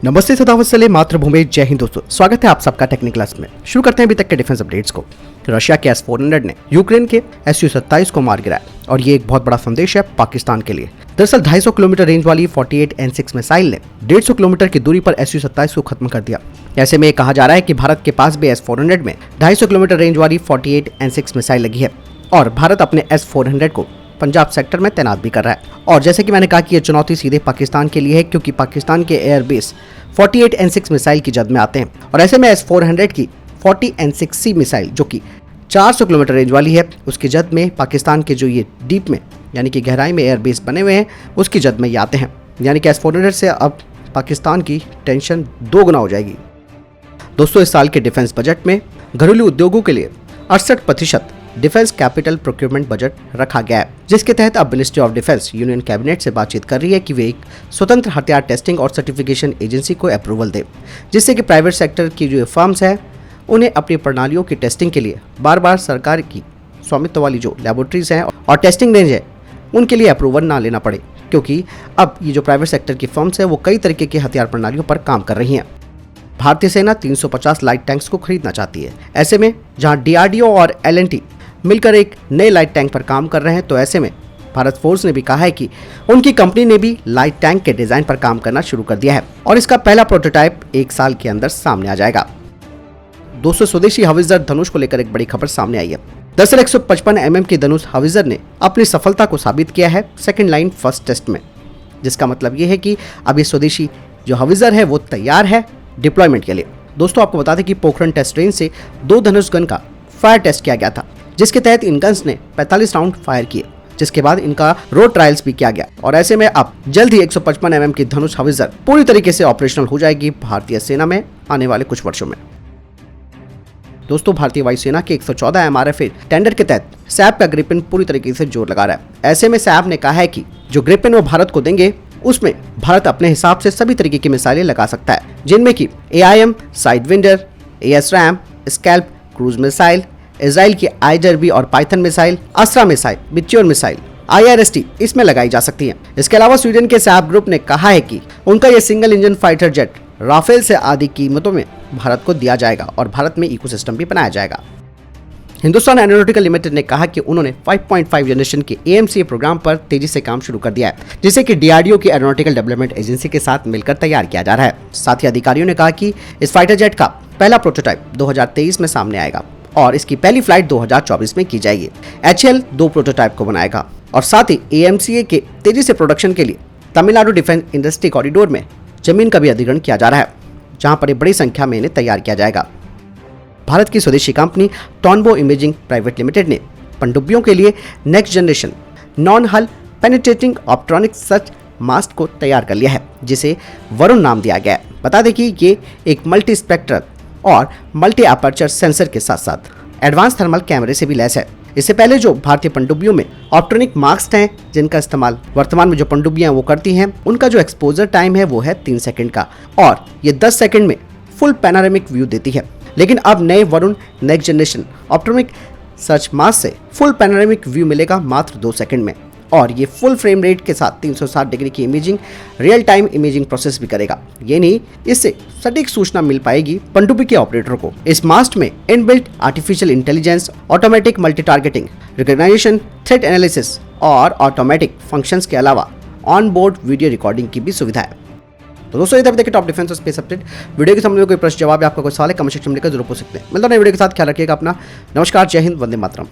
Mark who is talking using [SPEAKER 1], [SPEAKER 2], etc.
[SPEAKER 1] नमस्ते सदावत सले मातृभूमि जय हिंद दोस्तों, स्वागत है आप सबका टेक्निक क्लास में। शुरू करते हैं अभी तक के डिफेंस अपडेट्स को। रशिया के S-400 ने यूक्रेन के Su-27 को मार गिराया और ये एक बहुत बड़ा संदेश है पाकिस्तान के लिए। दरअसल 250 किलोमीटर रेंज वाली 48N6 मिसाइल ने 150 किलोमीटर की दूरी पर Su-27 को खत्म कर दिया। ऐसे में कहा जा रहा है कि भारत के पास भी S-400 में 250 किलोमीटर रेंज वाली 48N6 मिसाइल लगी है और भारत अपने S-400 को पंजाब सेक्टर में तैनात भी कर रहा है। और जैसे कि मैंने कहा कि ये चुनौती सीधे पाकिस्तान के लिए है, क्योंकि पाकिस्तान के एयरबेस 48N6 मिसाइल की जद में आते हैं और ऐसे में S-400 की 40N6C मिसाइल जो कि 400 किलोमीटर रेंज वाली है, उसकी जद में पाकिस्तान के जो ये डीप में यानी कि गहराई में एयरबेस बने हुए हैं उसकी जद में ये आते हैं। यानी कि S-400 से अब पाकिस्तान की टेंशन 2 गुना हो जाएगी। दोस्तों, इस साल के डिफेंस बजट में घरेलू उद्योगों के लिए 68% डिफेंस कैपिटल प्रोक्योरमेंट बजट रखा गया है, जिसके तहत अब ministry of defence union cabinet से बातचीत कर रही है कि वे एक स्वतंत्र हथियार टेस्टिंग और सर्टिफिकेशन एजेंसी को अप्रूवल दे, जिससे कि प्राइवेट सेक्टर की जो फर्म्स हैं उन्हें अपनी प्रणालियों की टेस्टिंग के लिए बार बार सरकार की स्वामित्व वाली जो लैबोरेटरीज हैं और टेस्टिंग रेंज है उनके लिए अप्रूवल ना लेना पड़े, क्योंकि अब ये जो प्राइवेट सेक्टर की फर्म्स है वो कई तरीके की हथियार प्रणालियों पर काम कर रही हैं। भारतीय सेना 350 लाइट टैंक्स को खरीदना चाहती है। ऐसे में जहां DRDO और L&T मिलकर एक नए लाइट टैंक पर काम कर रहे हैं, तो ऐसे में भारत फोर्स ने भी कहा है कि उनकी कंपनी ने भी लाइट टैंक के डिजाइन पर काम करना शुरू कर दिया है और इसका पहला प्रोटोटाइप 1 साल के अंदर सामने आ जाएगा। दोस्तों, स्वदेशी हवित्जर धनुष को लेकर एक बड़ी खबर सामने आई है। दरअसल 155 mm की धनुष हवित्जर ने अपनी सफलता को साबित किया है सेकेंड लाइन फर्स्ट टेस्ट में, जिसका मतलब ये है कि अब ये स्वदेशी जो हवित्जर है वो तैयार है डिप्लॉयमेंट के लिए। दोस्तों, आपको बता दें कि पोखरण टेस्ट रेंज से 2 धनुष गन का फायर टेस्ट किया गया था, जिसके तहत इन गन्स ने 45 राउंड फायर किए, जिसके बाद इनका रोड ट्रायल्स भी किया गया और ऐसे में अब जल्द ही 155 mm की धनुष हवित्जर पूरी तरीके से ऑपरेशनल हो जाएगी भारतीय सेना में आने वाले कुछ वर्षों में। दोस्तों, भारतीय वायुसेना के 114 MRFA टेंडर के तहत सैप का ग्रिपेन पूरी तरीके से जोर लगा रहा है। ऐसे में सैप ने कहा है कि जो ग्रिपेन वो भारत को देंगे उसमें भारत अपने हिसाब से सभी तरीके की मिसाइलें लगा सकता है, जिनमें कि AIM, Sidewinder, ASRAM, scalp cruise missile, Israel की IDRB और Python missile, अस्त्रा missile, meteor missile, IRST इसमें लगाई जा सकती है। इसके अलावा स्वीडन के सैप ग्रुप ने कहा है कि उनका ये single engine fighter jet Rafale से आदि कीमतों में भारत को दिया जाएगा और भारत में इकोसिस्टम भी बनाया जाएगा। हिंदुस्तान एरोनॉटिकल लिमिटेड ने कहा कि उन्होंने 5.5 जनरेशन के AMCA प्रोग्राम पर तेजी से काम शुरू कर दिया है, जिसे कि DRDO की एरोनॉटिकल डेवलपमेंट एजेंसी के साथ मिलकर तैयार किया जा रहा है। साथ ही अधिकारियों ने कहा कि इस फाइटर जेट का पहला प्रोटोटाइप 2023 में सामने आएगा और इसकी पहली फ्लाइट 2024 में की जाएगी। HAL 2 प्रोटोटाइप को बनाएगा और साथ ही AMCA के तेजी से प्रोडक्शन के लिए तमिलनाडु डिफेंस इंडस्ट्री कॉरिडोर में जमीन का भी अधिग्रहण किया जा रहा है, जहां पर बड़ी संख्या में इन्हें तैयार किया जाएगा। भारत की स्वदेशी कंपनी टॉनबो इमेजिंग प्राइवेट लिमिटेड ने पनडुब्बियों के लिए नेक्स्ट जनरेशन नॉन हल पेनिट्रेटिंग ऑप्ट्रॉनिक सर्च मास्ट को तैयार कर लिया है, जिसे वरुण नाम दिया गया है। बता दें कि ये एक मल्टी स्पेक्ट्रल और मल्टी अपर्चर सेंसर के साथ साथ एडवांस थर्मल कैमरे से भी लैस है। इससे पहले जो भारतीय पनडुब्बियों में ऑप्ट्रॉनिक मास्क हैं, जिनका इस्तेमाल वर्तमान में जो पनडुब्बियां वो करती हैं, उनका जो एक्सपोजर टाइम है वो है 3 सेकंड का और ये 10 सेकंड में फुल पैनोरामिक व्यू देती है। लेकिन अब नए Varun next generation optronic search mask से फुल पैनोरामिक व्यू मिलेगा मात्र 2 सेकंड में और ये फुल फ्रेम रेट के साथ 360 डिग्री की imaging real time imaging process भी करेगा। ये नहीं, इससे सटीक सूचना मिल पाएगी पनडुब्बी के ऑपरेटर को। इस मास्ट में inbuilt artificial intelligence, automatic multi targeting, recognition, threat analysis और ऑटोमेटिक फंक्शंस के अलावा ऑन बोर्ड वीडियो रिकॉर्डिंग की भी सुविधा है। तो दोस्तों, इधर देखिए टॉप डिफेंस और स्पेस अपडेट। वीडियो के समझ में कोई प्रश्न जवाब या आपका कोई सवाल है कमेंट सेक्शन में लिखकर जरूर पूछ सकते हैं। मिलता है वीडियो के साथ, ख्याल रखिएगा अपना। नमस्कार, जय हिंद, वंदे मातरम।